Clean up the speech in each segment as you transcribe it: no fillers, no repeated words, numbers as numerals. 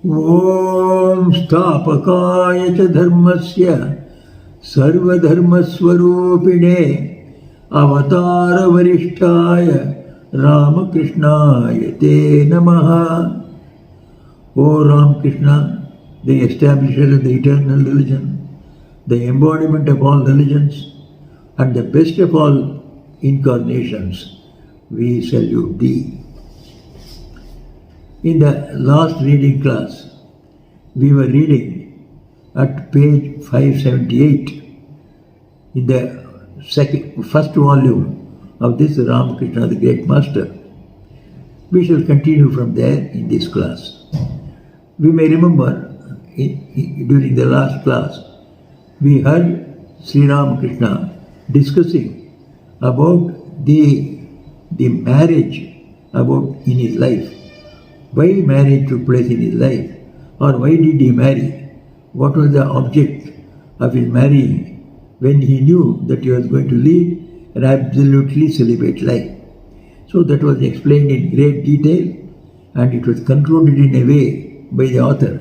Om Stapakaya cha dharmasya sarvadharmaswarupine avatara varishtaya Ramakrishnaya te namaha. O Ramakrishna, the establisher of the eternal religion, the embodiment of all religions, and the best of all incarnations, we salute thee. In the last reading class, we were reading at page 578 in the first volume of this Ramakrishna, the Great Master. We shall continue from there in this class. We may remember during the last class, we heard Sri Ramakrishna discussing about the marriage in his life. Why marriage took place in his life, or why did he marry? What was the object of his marrying when he knew that he was going to lead an absolutely celibate life? So that was explained in great detail, and it was concluded in a way by the author,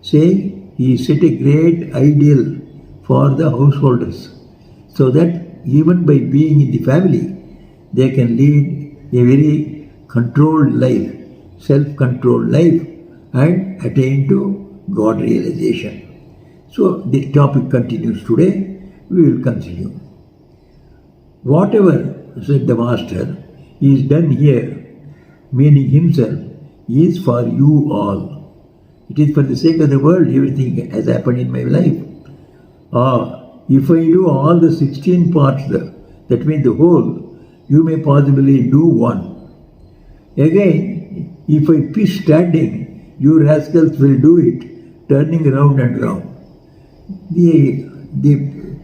saying he set a great ideal for the householders, so that even by being in the family, they can lead a very controlled life, self-controlled life, and attain to God realization. So the topic continues today. We will continue. Whatever, said the Master, is done here, meaning himself, is for you all. It is for the sake of the world. Everything has happened in my life. If I do all the 16 parts, that means the whole, you may possibly do one. Again, if I piss standing, you rascals will do it, turning round and round.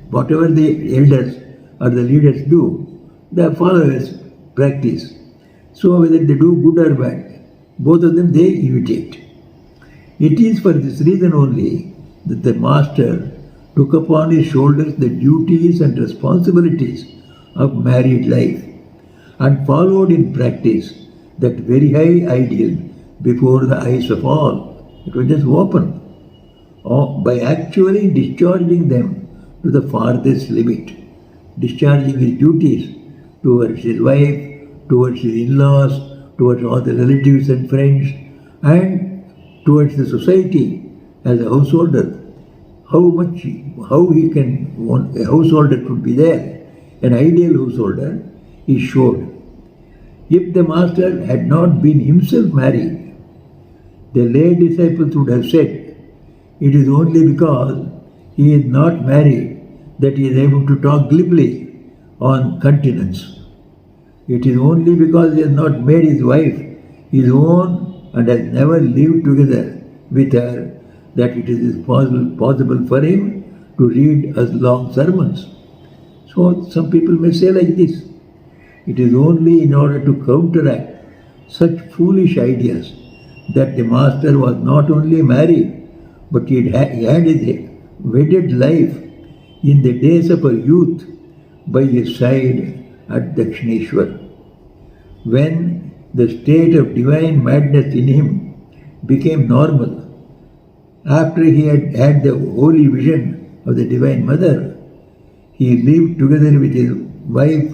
Whatever the elders or the leaders do, the followers practice. So whether they do good or bad, both of them they imitate. It is for this reason only that the Master took upon his shoulders the duties and responsibilities of married life and followed in practice that very high ideal before the eyes of all. It was just open. By actually discharging them to the farthest limit, discharging his duties towards his wife, towards his in-laws, towards all the relatives and friends, and towards the society as a householder. A householder could be there, an ideal householder, is showed. If the Master had not been himself married, the lay disciples would have said, it is only because he is not married that he is able to talk glibly on continence. It is only because he has not made his wife his own and has never lived together with her that it is possible for him to read us long sermons. So some people may say like this, it is only in order to counteract such foolish ideas that the Master was not only married, but he had his wedded life in the days of her youth by his side at Dakshineshwar. When the state of divine madness in him became normal, after he had had the holy vision of the Divine Mother, he lived together with his wife,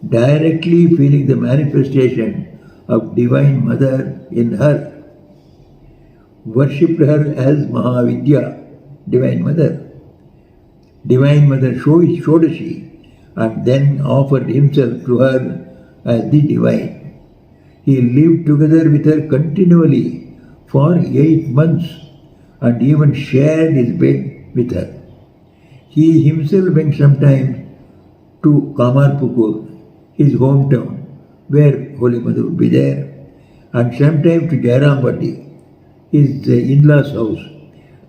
directly feeling the manifestation of Divine Mother in her, worshipped her as Mahavidya, Divine Mother. Divine Mother Shodashi, and then offered himself to her as the Divine. He lived together with her continually for 8 months and even shared his bed with her. He himself went sometimes to Kamarpukur, his hometown, where Holy Mother would be there, and sometimes to Jairambati, his in-law's house,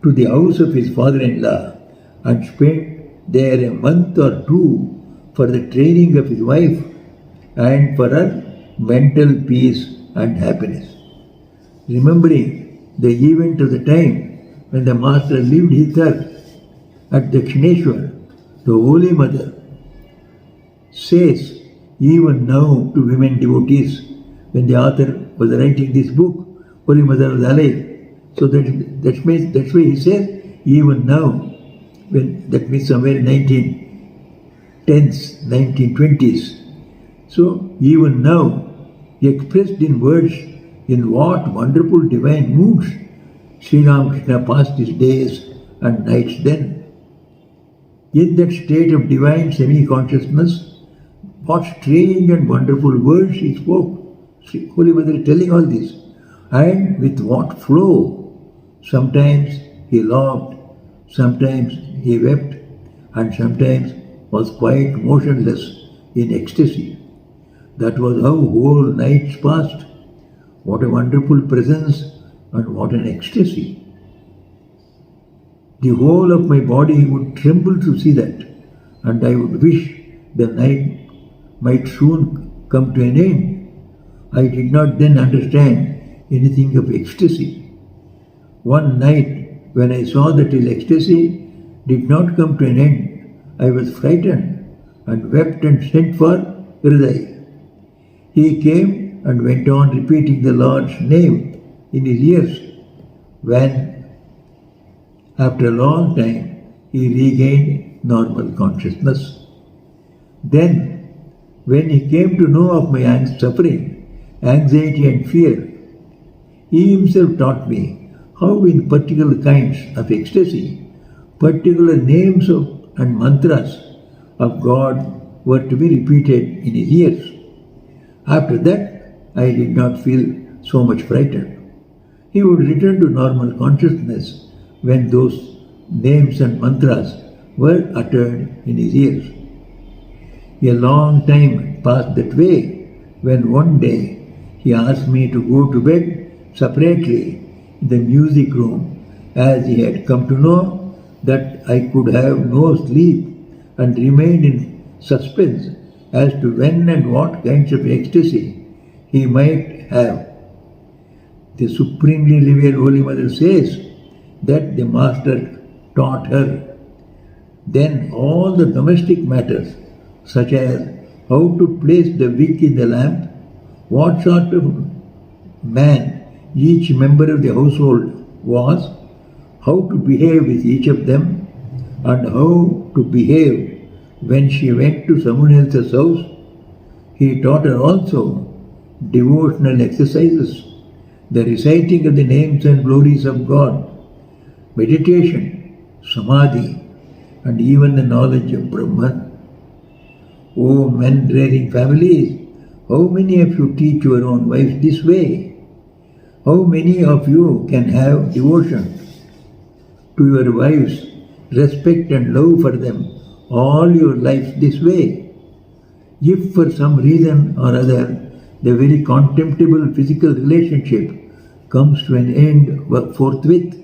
to the house of his father-in-law, and spent there a month or 2 for the training of his wife and for her mental peace and happiness. Remembering the event of the time when the Master lived with her at Dakshineshwar, the Holy Mother says even now to women devotees, when the author was writing this book, Holy Mother was alive, So that's why he says, even now, that means somewhere in 1910s, 1920s. So even now, expressed in words, in what wonderful divine moods Sri Ramakrishna passed his days and nights then. In that state of divine semi-consciousness, what strange and wonderful words he spoke. Holy Mother is telling all this. And with what flow. Sometimes he laughed, sometimes he wept, and sometimes was quite motionless in ecstasy. That was how whole nights passed. What a wonderful presence and what an ecstasy. The whole of my body would tremble to see that, and I would wish the night might soon come to an end. I did not then understand anything of ecstasy. One night, when I saw that his ecstasy did not come to an end, I was frightened and wept and sent for Hriday. He came and went on repeating the Lord's name in his ears, when, after a long time, he regained normal consciousness. Then, when he came to know of my suffering, anxiety and fear, he himself taught me how in particular kinds of ecstasy, particular names and mantras of God were to be repeated in his ears. After that, I did not feel so much frightened. He would return to normal consciousness when those names and mantras were uttered in his ears. A long time passed that way, when one day he asked me to go to bed separately in the music room, as he had come to know that I could have no sleep and remained in suspense as to when and what kinds of ecstasy he might have. The Supremely Revered Holy Mother says that the Master taught her then all the domestic matters, such as how to place the wick in the lamp, what sort of man each member of the household was, how to behave with each of them, and how to behave when she went to someone else's house. He taught her also devotional exercises, the reciting of the names and glories of God, meditation, samadhi, and even the knowledge of Brahman. O men rearing families, how many of you teach your own wives this way? How many of you can have devotion to your wives, respect and love for them all your life this way? If for some reason or other the very contemptible physical relationship comes to an end forthwith,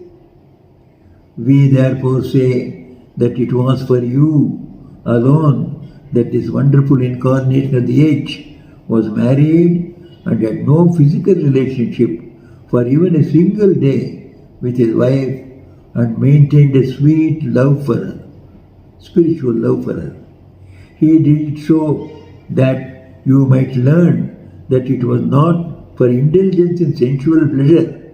we therefore say that it was for you alone that this wonderful incarnation of the age was married and had no physical relationship for even a single day with his wife, and maintained a sweet love for her, spiritual love for her. He did it so that you might learn that it was not for indulgence in sensual pleasure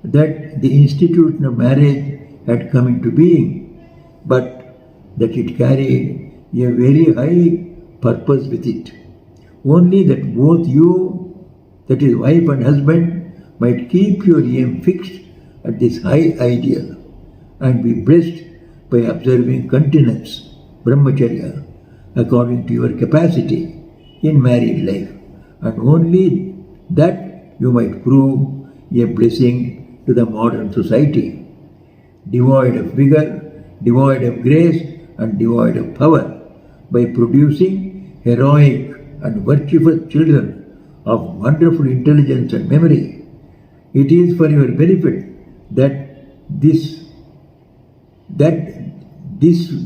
that the institution of marriage had come into being, but that it carried a very high purpose with it. Only that both you, that is wife and husband, might keep your aim fixed at this high ideal and be blessed by observing continence, brahmacharya, according to your capacity in married life, and only that you might prove a blessing to the modern society, devoid of vigor, devoid of grace, and devoid of power, by producing heroic and virtuous children of wonderful intelligence and memory. It is for your benefit that this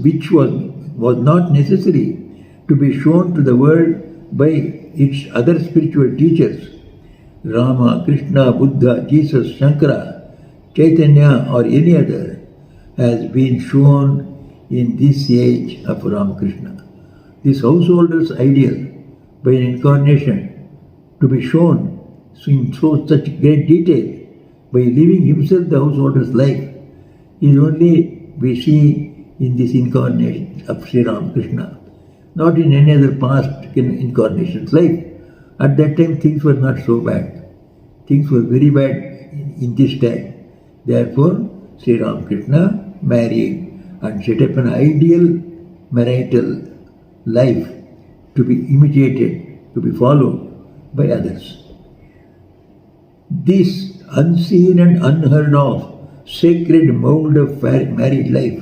which was not necessary to be shown to the world by its other spiritual teachers, Rama, Krishna, Buddha, Jesus, Shankara, Chaitanya, or any other, has been shown in this age of Ramakrishna. This householder's ideal by an incarnation to be shown in such great detail by living himself the householder's life, is only we see in this incarnation of Sri Ramakrishna, not in any other past incarnation's life. At that time things were not so bad. Things were very bad in this time. Therefore, Sri Ramakrishna married and set up an ideal marital life to be imitated, to be followed by others. This unseen and unheard of sacred mold of married life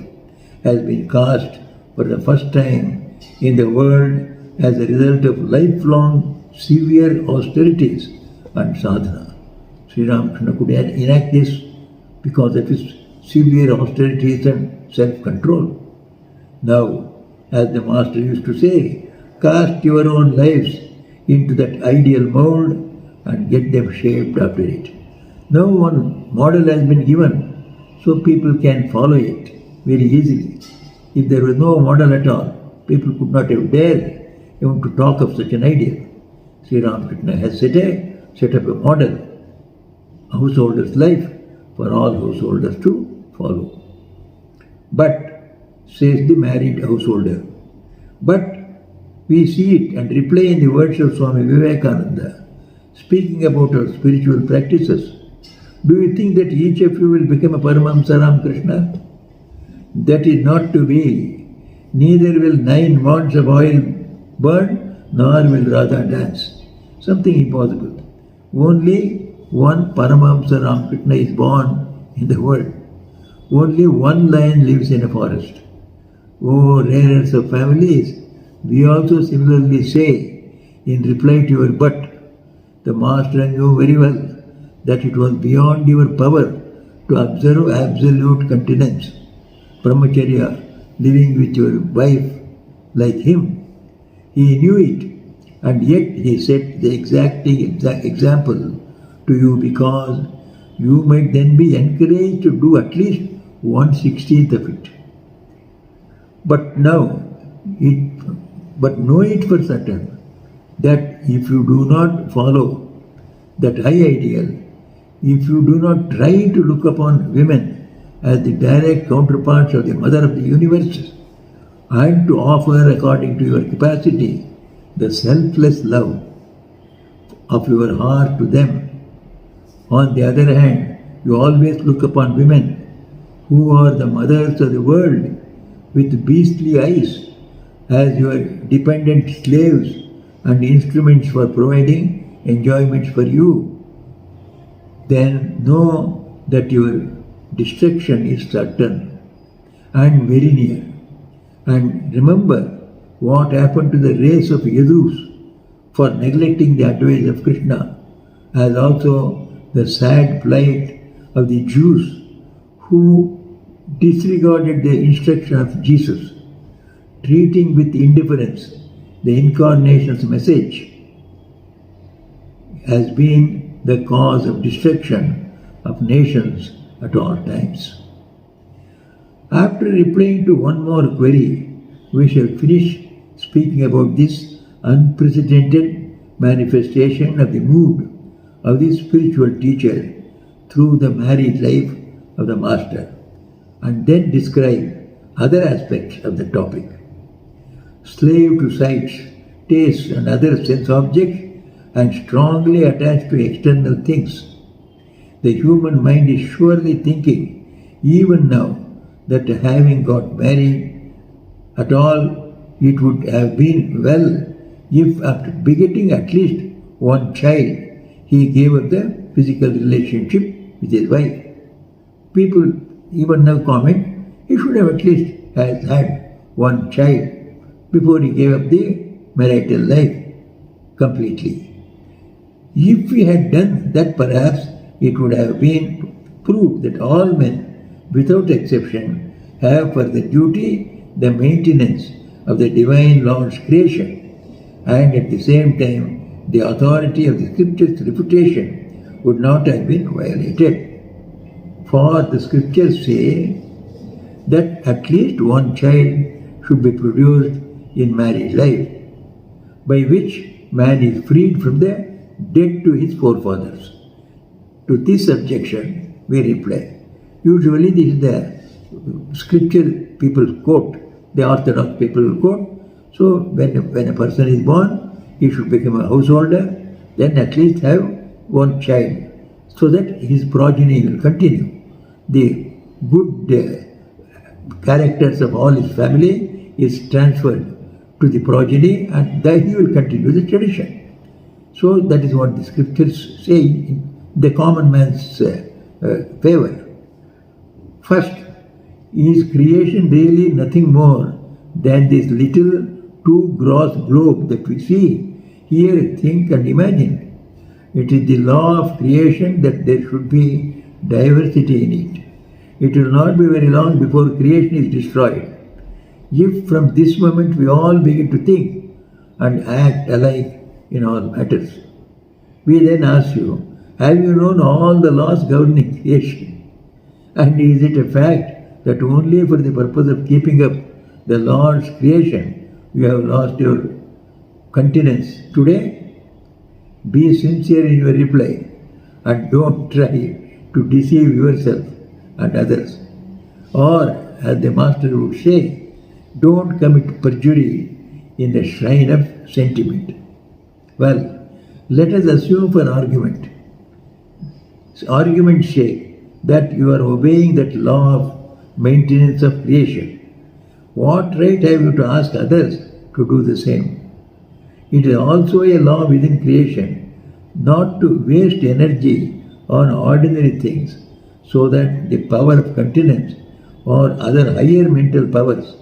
has been cast for the first time in the world as a result of lifelong severe austerities and sadhana. Sri Ramakrishna could enact this because of his severe austerities and self-control. Now, as the Master used to say, cast your own lives into that ideal mold and get them shaped after it. Now one model has been given, so people can follow it very easily. If there was no model at all, people could not have dared even to talk of such an ideal. Sri Ramakrishna has set up a model, a householder's life for all householders to follow. But, says the married householder, but we see it and reply in the words of Swami Vivekananda, speaking about our spiritual practices. Do you think that each of you will become a Paramahamsa Ramakrishna? That is not to be. Neither will 9 wands of oil burn, nor will Radha dance. Something impossible. Only one Paramahamsa Ramakrishna is born in the world. Only one lion lives in a forest. O rarers of families, we also similarly say, in reply to your but, the Master knew very well that it was beyond your power to observe absolute continence, brahmacharya, living with your wife like him. He knew it, and yet he set the exact example to you because you might then be encouraged to do at least 1/16 of it. But know it for certain that if you do not follow that high ideal, if you do not try to look upon women as the direct counterparts of the Mother of the Universe, and to offer according to your capacity the selfless love of your heart to them. On the other hand, you always look upon women who are the mothers of the world with beastly eyes as your dependent slaves and instruments for providing enjoyments for you. Then know that your destruction is certain and very near. And remember what happened to the race of Yadus for neglecting the advice of Krishna, as also the sad plight of the Jews who disregarded the instruction of Jesus, treating with indifference the incarnation's message, has been the cause of destruction of nations at all times. After replying to one more query, we shall finish speaking about this unprecedented manifestation of the mood of the spiritual teacher through the married life of the Master, and then describe other aspects of the topic. Slave to sights, tastes and other sense objects, and strongly attached to external things, the human mind is surely thinking, even now, that having got married at all, it would have been well if after begetting at least one child, he gave up the physical relationship with his wife. People even now comment, he should have at least had one child before he gave up the marital life completely. If we had done that, perhaps it would have been proved that all men, without exception, have for their duty the maintenance of the Divine Lord's creation, and at the same time the authority of the Scripture's refutation would not have been violated. For the Scriptures say that at least one child should be produced in married life, by which man is freed from the debt to his forefathers. To this objection, we reply. Usually this is the scripture people quote, the orthodox people quote. So when a person is born, he should become a householder, then at least have one child, so that his progeny will continue. The good characters of all his family is transferred to the progeny, and then he will continue the tradition. So that is what the scriptures say in the common man's favor. First, is creation really nothing more than this little two gross globe that we see, hear, think and imagine? It is the law of creation that there should be diversity in it. It will not be very long before creation is destroyed. If from this moment we all begin to think and act alike in all matters, we then ask you, have you known all the laws governing creation? And is it a fact that only for the purpose of keeping up the Lord's creation you have lost your continence today? Be sincere in your reply and don't try to deceive yourself and others. Or, as the Master would say, don't commit perjury in the shrine of sentiment. Well, let us assume for argument's sake that you are obeying that law of maintenance of creation. What right have you to ask others to do the same? It is also a law within creation not to waste energy on ordinary things, so that the power of continence or other higher mental powers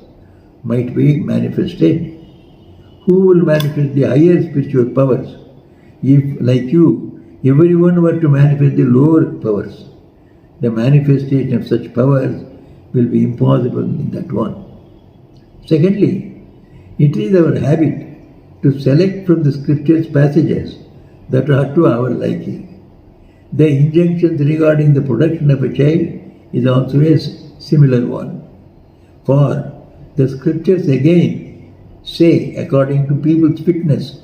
might be manifested. Who will manifest the higher spiritual powers if, like you, everyone were to manifest the lower powers? The manifestation of such powers will be impossible in that one. Secondly, it is our habit to select from the scriptures passages that are to our liking. The injunctions regarding the production of a child is also a similar one. For the scriptures again say, according to people's fitness,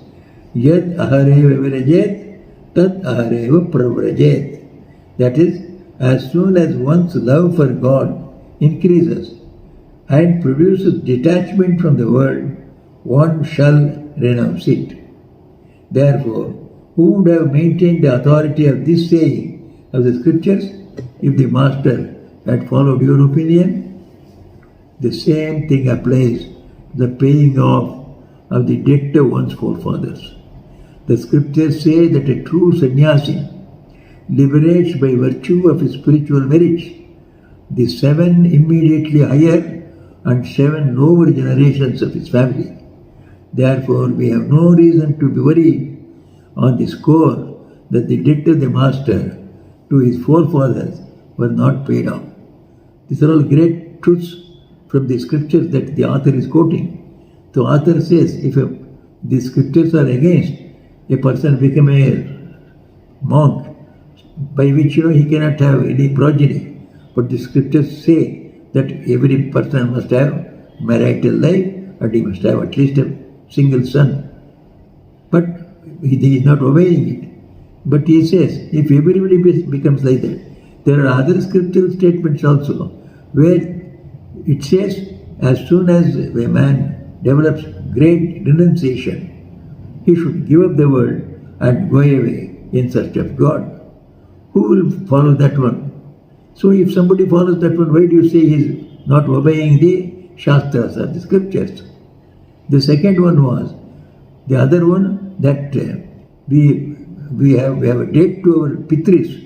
Yad ahareva virajet, tad ahareva pravrajet. That is, as soon as one's love for God increases and produces detachment from the world, one shall renounce it. Therefore, who would have maintained the authority of this saying of the scriptures if the Master had followed your opinion? The same thing applies to the paying off of the debt of one's forefathers. The scriptures say that a true sannyasi liberates by virtue of his spiritual merits the 7 immediately higher and 7 lower generations of his family. Therefore, we have no reason to be worried on the score that the debt of the Master to his forefathers were not paid off. These are all great truths from the scriptures that the author is quoting. The author says, if the scriptures are against a person become a monk, by which he cannot have any progeny. But the scriptures say that every person must have marital life and he must have at least a single son. But he is not obeying it. But he says, if everybody becomes like that, there are other scriptural statements also where it says, as soon as a man develops great renunciation, he should give up the world and go away in search of God. Who will follow that one? So if somebody follows that one, why do you say he is not obeying the Shastras or the scriptures? The second one was, the other one, that we have a debt to our Pitris,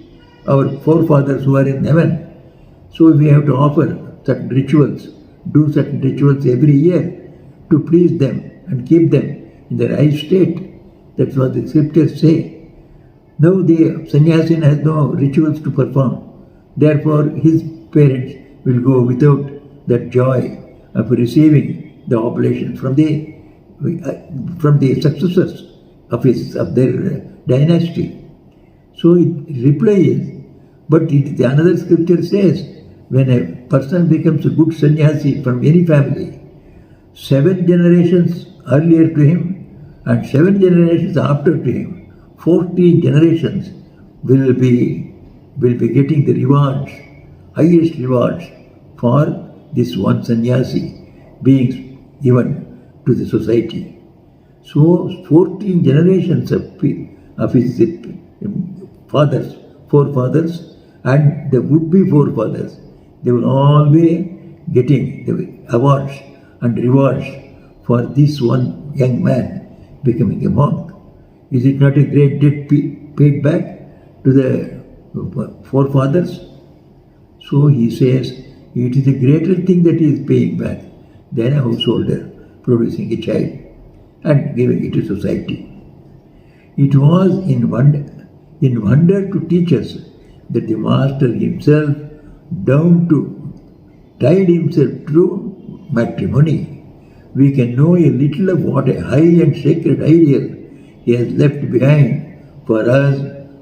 our forefathers who are in heaven. So we have to offer certain rituals, do certain rituals every year to please them and keep them in their high state. That's what the scriptures say. Now the sannyasin has no rituals to perform. Therefore, his parents will go without that joy of receiving the oblations from the successors of their dynasty. So reply is, but the another scripture says, when a person becomes a good sannyasi from any family, 7 generations earlier to him and 7 generations after to him, 14 generations will be will be getting the rewards, highest rewards for this one sannyasi being given to the society. So 14 generations of his fathers, forefathers, and the would-be forefathers, they will all be getting the awards and rewards for this one young man becoming a monk. Is it not a great debt paid back to the forefathers? So he says, it is a greater thing that he is paying back than a householder producing a child and giving it to society. It was in wonder to teach us that the Master himself tied himself through matrimony. We can know a little of what a high and sacred ideal he has left behind for us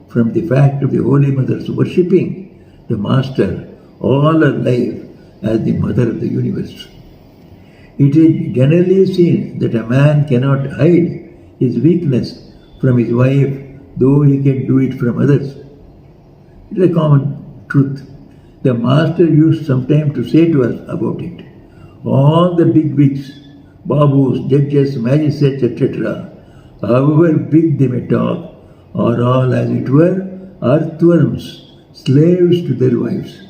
from the fact of the Holy Mother's worshipping the Master all her life as the Mother of the universe. It is generally seen that a man cannot hide his weakness from his wife, though he can do it from others. It is a common truth. The Master used sometimes to say to us about it. All the big wigs, babus, judges, magistrates, etc., however big they may talk, are all, as it were, earthworms, slaves to their wives.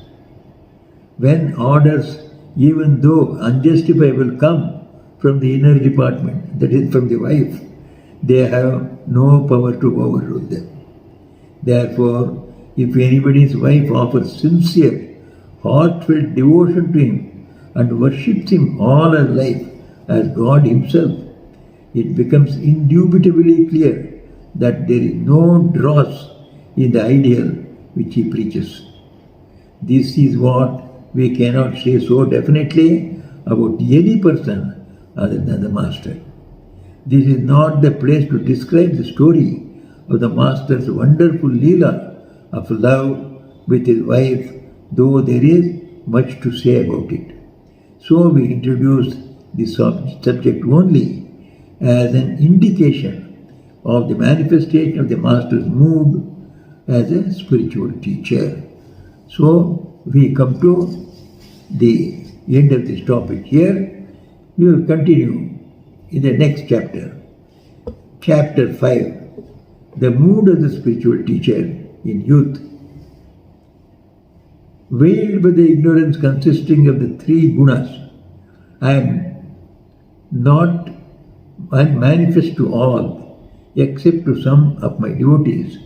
When orders, even though unjustifiable, come from the inner department, that is from the wife, they have no power to overrule them. Therefore, if anybody's wife offers sincere, heartfelt devotion to him and worships him all her life as God himself, it becomes indubitably clear that there is no dross in the ideal which he preaches. This is what we cannot say so definitely about any person other than the Master. This is not the place to describe the story of the Master's wonderful Leela of love with his wife, though there is much to say about it. So we introduce this subject only as an indication of the manifestation of the Master's mood as a spiritual teacher. So we come to the end of this topic here. We will continue in the next chapter. Chapter 5. The mood of the spiritual teacher in youth. Veiled by the ignorance consisting of the three gunas, I am not manifest to all, except to some of my devotees.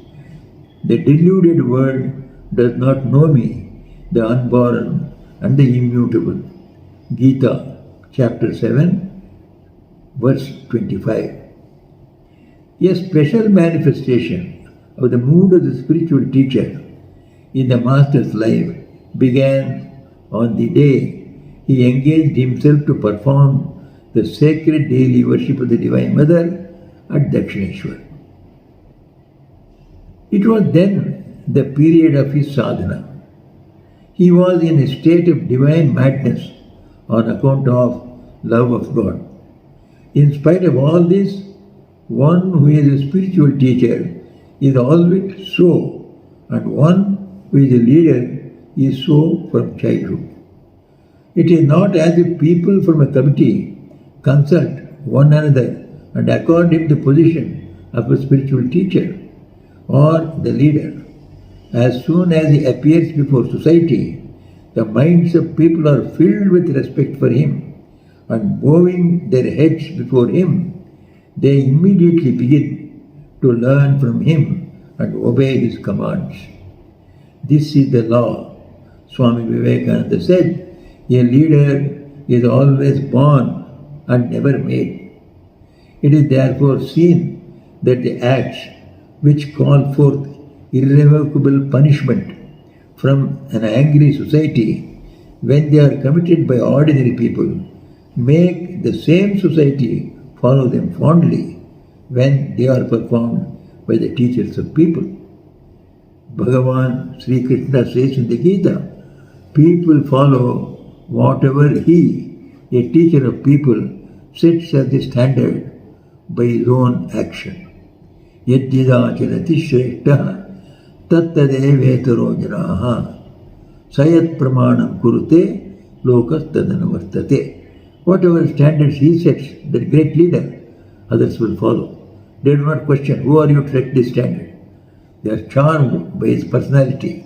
The deluded world does not know me, the unborn and the immutable. Gita, chapter 7, verse 25. A special manifestation of the mood of the spiritual teacher in the Master's life began on the day he engaged himself to perform the sacred daily worship of the Divine Mother at Dakshineshwar. It was then the period of his sadhana. He was in a state of divine madness on account of love of God. In spite of all this, one who is a spiritual teacher is always so, and one who is a leader is so from childhood. It is not as if people from a committee consult one another and accord him the position of a spiritual teacher or the leader. As soon as he appears before society, the minds of people are filled with respect for him, and bowing their heads before him, they immediately begin to learn from him and obey his commands. This is the law. Swami Vivekananda said, a leader is always born and never made. It is therefore seen that the acts which call forth irrevocable punishment from an angry society, when they are committed by ordinary people, make the same society follow them fondly when they are performed by the teachers of people. Bhagavan Sri Krishna says in the Gita, people follow whatever he, a teacher of people, sets as the standard by his own action. Yadyada charati shreshtaha tattadevetaro janaha sayat pramanam kurute lokas tadanavartate. Whatever standards he sets, that great leader, others will follow. They do not question, who are you to set this standard? They are charmed by his personality.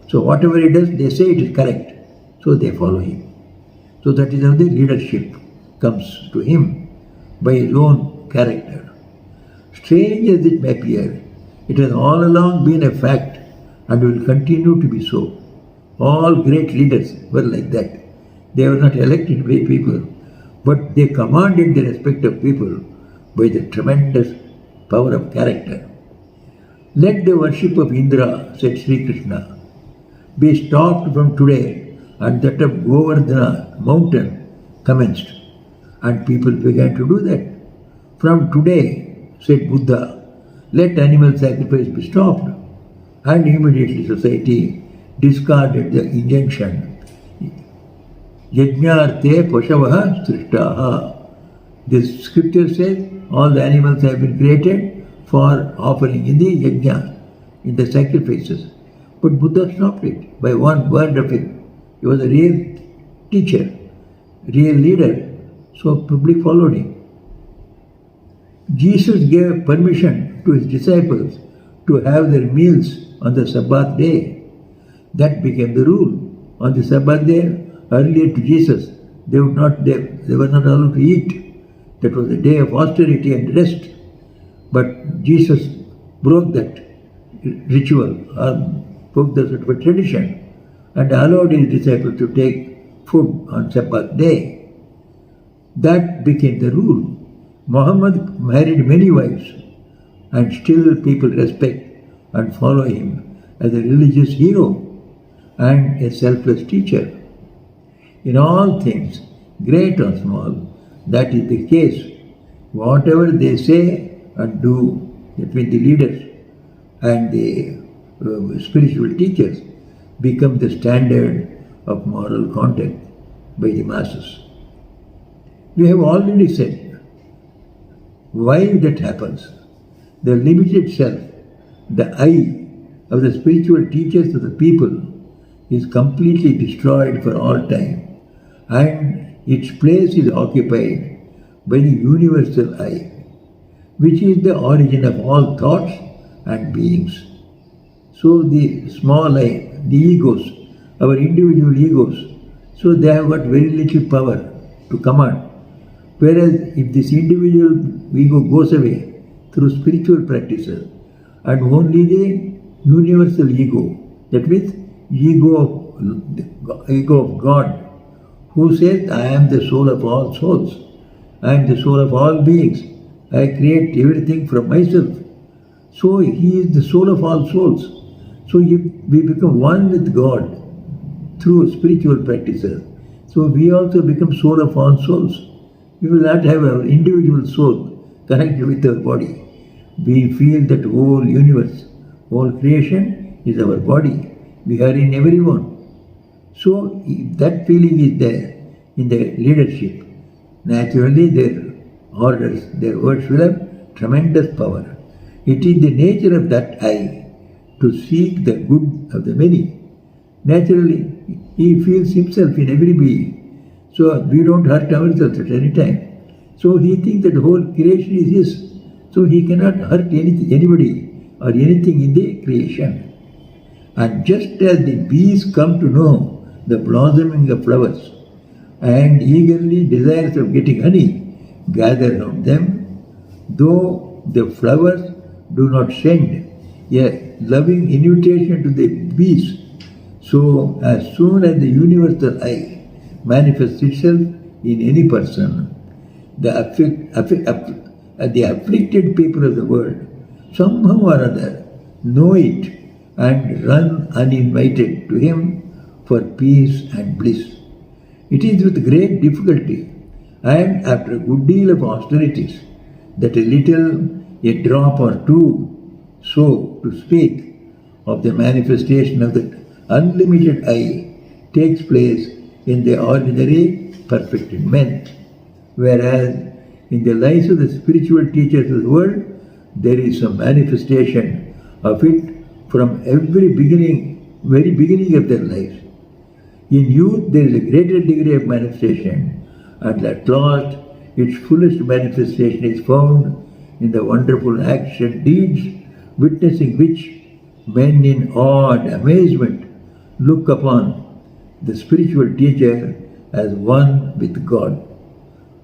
So whatever he does, they say it is correct. So they follow him. So that is how the leadership comes to him by his own character. Strange as it may appear, it has all along been a fact and will continue to be so. All great leaders were like that. They were not elected by people, but they commanded the respect of people by the tremendous power of character. Let the worship of Indra, said Sri Krishna, be stopped from today, and that of Govardhana mountain commenced. And people began to do that. From today, said Buddha, let animal sacrifice be stopped. And immediately society discarded the injunction. Yajñārthe paṣavaha srishtaha. This scripture says all the animals have been created for offering in the yajna, in the sacrifices. But Buddha stopped it by one word of him. He was a real teacher, real leader, so public followed him. Jesus gave permission to his disciples to have their meals on the Sabbath day. That became the rule. On the Sabbath day, earlier to Jesus, they were not allowed to eat. That was a day of austerity and rest. But Jesus broke that ritual, or broke the sort of a tradition, and allowed his disciples to take food on Sabbath day. That became the rule. Muhammad married many wives, and still people respect and follow him as a religious hero and a selfless teacher. In all things, great or small, that is the case. Whatever they say and do, between the leaders and the spiritual teachers, become the standard of moral conduct by the masses. We have already said why that happens. The limited self, the I of the spiritual teachers of the people, is completely destroyed for all time, and its place is occupied by the universal I, which is the origin of all thoughts and beings. So the small I, the egos, our individual egos, so they have got very little power to command. Whereas if this individual ego goes away through spiritual practices, and only the universal ego, that means ego of God, who says, I am the soul of all souls, I am the soul of all beings, I create everything from myself. So he is the soul of all souls. So we become one with God through spiritual practices. So we also become soul of all souls. We will not have our individual soul connected with our body. We feel that whole universe, whole creation is our body. We are in everyone. So if that feeling is there in the leadership, naturally their orders, their words will have tremendous power. It is the nature of that I to seek the good of the many. Naturally, he feels himself in every being. So we don't hurt ourselves at any time. So he thinks that the whole creation is his. So he cannot hurt anybody or anything in the creation. And just as the bees come to know the blossoming of flowers and eagerly desirous of getting honey gather around them, though the flowers do not send a loving invitation to the bees, so as soon as the universal I manifests itself in any person, the afflicted people of the world somehow or other know it and run uninvited to him for peace and bliss. It is with great difficulty and after a good deal of austerities that a drop or two, so to speak, of the manifestation of the unlimited I takes place in the ordinary perfected men, whereas in the lives of the spiritual teachers of the world, there is some manifestation of it from very beginning of their lives. In youth, there is a greater degree of manifestation, and at last, its fullest manifestation is found in the wonderful acts and deeds, witnessing which men in awe and amazement look upon the spiritual teacher as one with God.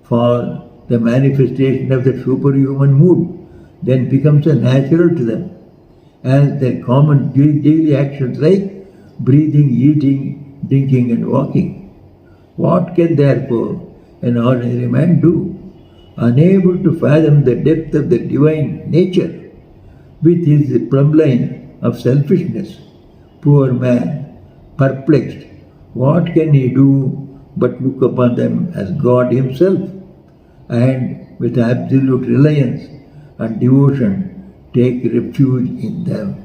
For the manifestation of the superhuman mood then becomes a natural to them, as their common daily actions like breathing, eating, drinking and walking. What can therefore an ordinary man do, unable to fathom the depth of the divine nature with his plumb line of selfishness? Poor man, perplexed, what can he do but look upon them as God himself, and with absolute reliance and devotion take refuge in them?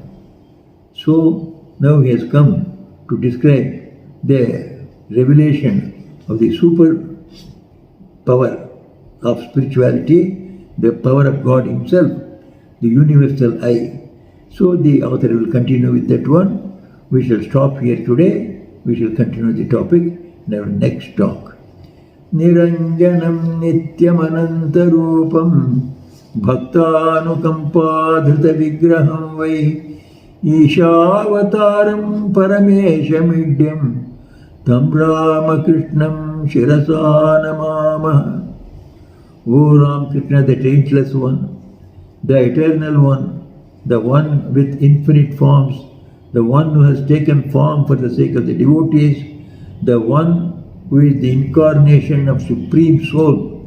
So now he has come to describe the revelation of the super power of spirituality, the power of God himself, the universal I. So the author will continue with that one. We shall stop here today. We shall continue the topic in our next talk. Niranjanam nityamanantarupam bhaktanukampadhrita vigraham vai Ishavataram parameshamidhyam tam Ramakrishnam shirasa namamah. O Ramakrishna, the changeless one, the eternal one, the one with infinite forms, the one who has taken form for the sake of the devotees, the one who is the incarnation of Supreme Soul,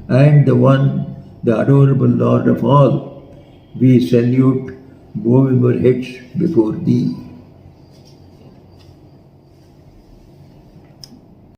and the one, the adorable Lord of all, we salute, bowing our heads before Thee.